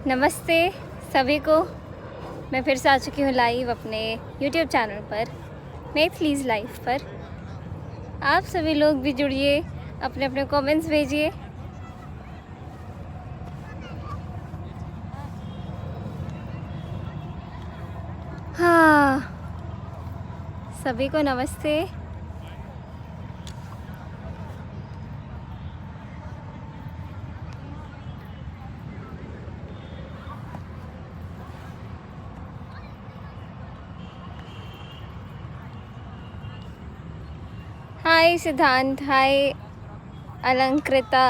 नमस्ते सभी को। मैं फिर से आ चुकी हूँ लाइव अपने YouTube चैनल पर, मैथिलीज़ लाइव पर। आप सभी लोग भी जुड़िए, अपने अपने कमेंट्स भेजिए। हाँ, सभी को नमस्ते। हाय सिद्धांत, हाय अलंकृता,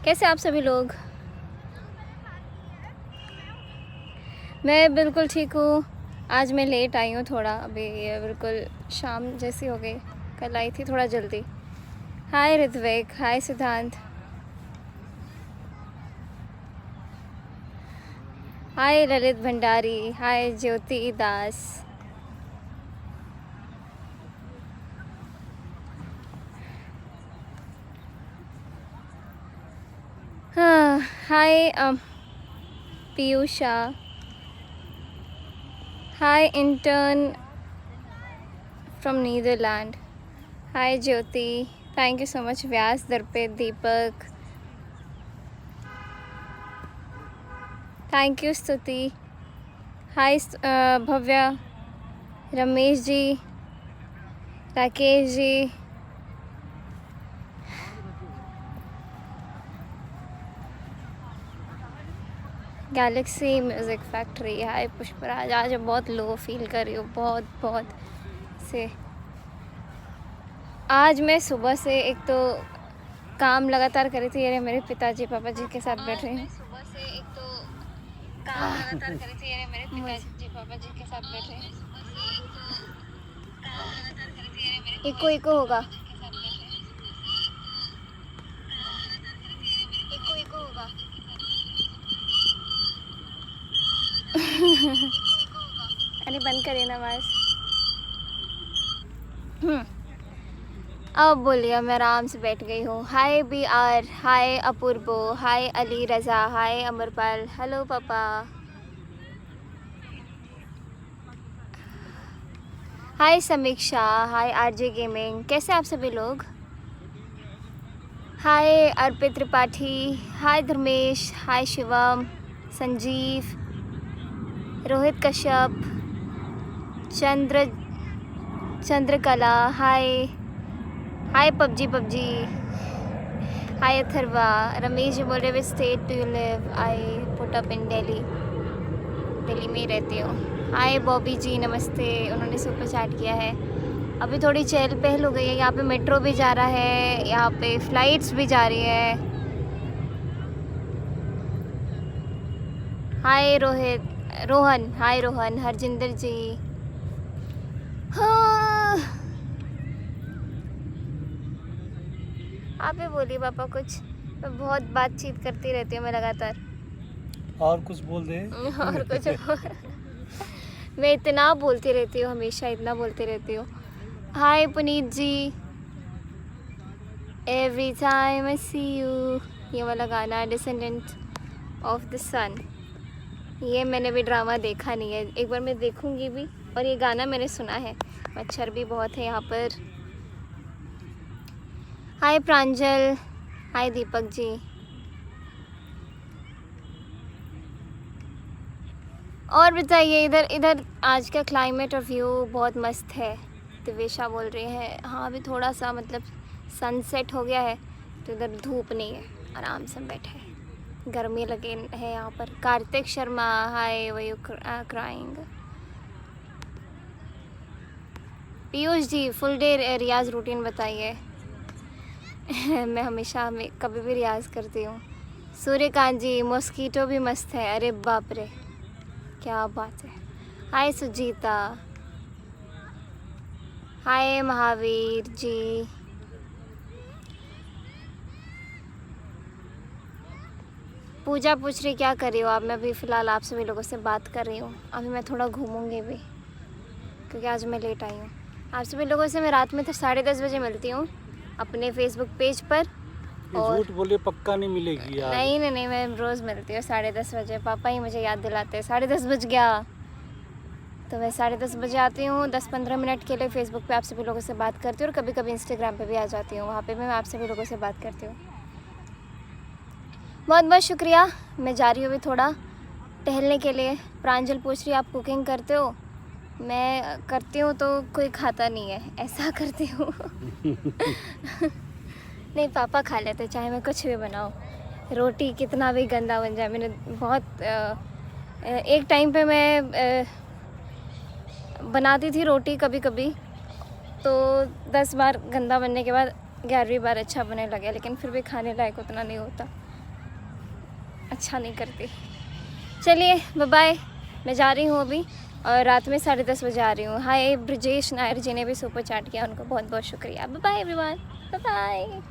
कैसे आप सभी लोग? मैं बिल्कुल ठीक हूँ। आज मैं लेट आई हूँ थोड़ा, अभी ये बिल्कुल शाम जैसी हो गई। कल आई थी थोड़ा जल्दी। हाय ऋत्विक, हाय सिद्धांत, हाय ललित भंडारी, हाय ज्योति दास। हाँ, hi Piyusha, hi intern from Netherland, hi Jyoti, thank you so much. Vyas, Darpit, Deepak, thank you Stuti, hi Bhavya, Ramesh ji, Rakesh ji, galaxy music factory, hi Pushpraj. आज मैं बहुत लो फील कर रही हूँ, बहुत से। आज मैं सुबह से एक तो काम लगातार कर रही थी। ये मेरे पिताजी पापा जी के साथ बैठ रही हूँ। सुबह से एक तो काम लगातार कर रही थी। ये मेरे पिताजी पापा जी के साथ बैठ रही हूँ। इको होगा, इको होगा। अरे बंद करिए ना बस। अब बोलिए, मैं आराम से बैठ गई हूँ। Hi B R, hi Apurbo, hi Ali Raza, hi Amarpal, hello पापा, हाय समीक्षा, हाय आरजे गेमिंग। कैसे आप सभी लोग? हाय अर्पित त्रिपाठी, हाय धर्मेश, हाय शिवम, संजीव, रोहित कश्यप, चंद्रकला, हाय पबजी, हाय अथर्वा। रमेश जी बोल रहे which state do you live? I put up in Delhi में ही रहती हूँ। हाय बॉबी जी, नमस्ते। उन्होंने सुपर चैट किया है। अभी थोड़ी चहल पहल हो गई है। यहाँ पे मेट्रो भी जा रहा है, यहाँ पे फ्लाइट्स भी जा रही है। हाय रोहन, हाय रोहन, हरजिंदर जी। हाँ, आप ही बोलिए पापा कुछ। मैं बहुत बातचीत करती रहती हूँ मैं लगातार। और कुछ बोल दे। और कुछ मैं इतना बोलती रहती हूँ, हमेशा इतना बोलती रहती हूँ। Hi Puneet ji, every time I see you, ये वाला गाना डिसेंडेंट ऑफ द सन। ये मैंने भी ड्रामा देखा नहीं है, एक बार मैं देखूंगी भी। और ये गाना मैंने सुना है। मच्छर भी बहुत है यहाँ पर। हाय प्रांजल, हाय दीपक जी। और बताइए, इधर आज का क्लाइमेट और व्यू बहुत मस्त है। दिवेशा बोल रही है। हाँ, अभी थोड़ा सा मतलब सनसेट हो गया है तो इधर धूप नहीं है, आराम से बैठे हैं। गर्मी लगे है यहाँ पर। Kartik Sharma, hi were you crying. Piyush ji, full day रियाज रूटीन बताइए। मैं हमेशा कभी भी रियाज करती हूँ। सूर्यकांत जी, मॉस्कीटो भी मस्त है। अरे बाप रे, क्या बात है। हाय सुजीता, हाय महावीर जी। पूजा पूछ रही क्या कर रही हो आप? मैं अभी फ़िलहाल आप सभी लोगों से बात कर रही हूँ। अभी मैं थोड़ा घूमूंगी भी क्योंकि आज मैं लेट आई हूँ। आप सभी लोगों से मैं रात में तो 10:30 बजे मिलती हूँ अपने फेसबुक पेज पर। ये और झूठ बोले पक्का नहीं मिलेगी यार। नहीं नहीं नहीं, मैं रोज़ मिलती हूँ 10:30 बजे। पापा ही मुझे याद दिलाते हैं 10:30 बज गया, तो मैं 10:30 बजे आती हूँ। 10-15 मिनट के लिए फेसबुक पे आप सभी लोगों से बात करती हूँ और कभी कभी इंस्टाग्राम पे भी आ जाती हूँ, वहाँ पे मैं आप सभी लोगों से बात करती हूँ। बहुत बहुत शुक्रिया। मैं जा रही हूँ अभी थोड़ा टहलने के लिए। प्रांजल पूछ रही है आप कुकिंग करते हो? मैं करती हूँ तो कोई खाता नहीं है, ऐसा करती हूँ। नहीं, पापा खा लेते चाहे मैं कुछ भी बनाऊँ। रोटी कितना भी गंदा बन जाए, मैंने बहुत एक टाइम पे मैं बनाती थी रोटी कभी कभी, तो 10 बार गंदा बनने के बाद 11वीं बार अच्छा बनने लगा, लेकिन फिर भी खाने लायक उतना नहीं होता, अच्छा नहीं करती। चलिए बाय बाय, मैं जा रही हूँ अभी और रात में 10:30 बजे आ रही हूँ। हाय ब्रजेश नायर जी ने भी सुपर चैट किया, उनको बहुत बहुत शुक्रिया। Bye bye everyone, bye bye.